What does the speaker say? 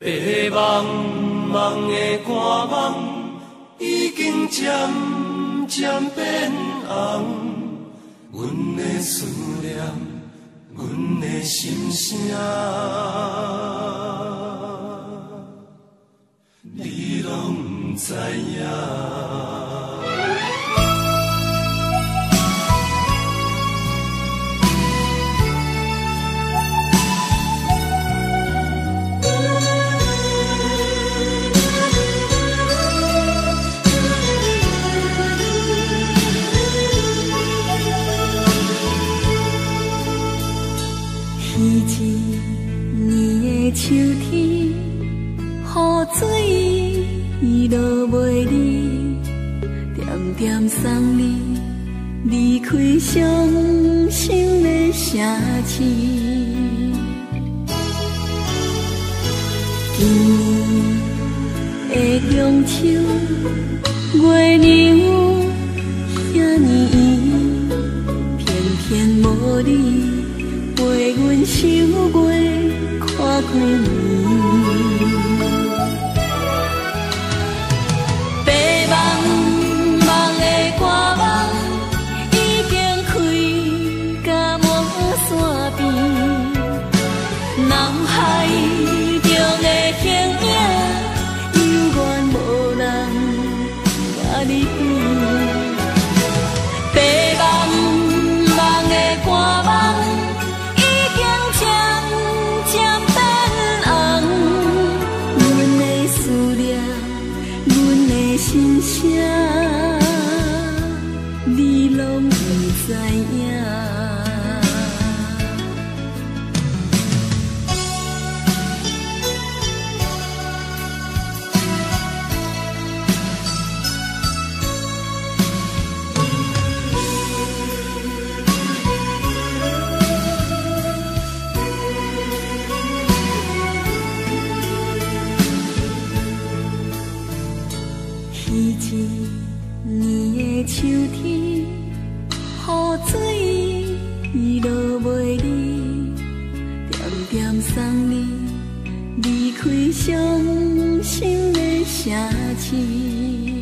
白茫茫的寒梦，已经渐渐变红。阮的思念，阮的心声，你拢不知影。秋天，雨水落袂离，点点送你离开伤心的城市。今年的中秋，月亮遐尼圆，偏偏无你陪阮守月。看几年，白茫茫的寒梦已经开到满山边，脑海中的形影永远无人甲你变。白茫茫的寒梦。心声，你拢不知影。秋天，雨水落袂离，点点送你离开伤心的城市。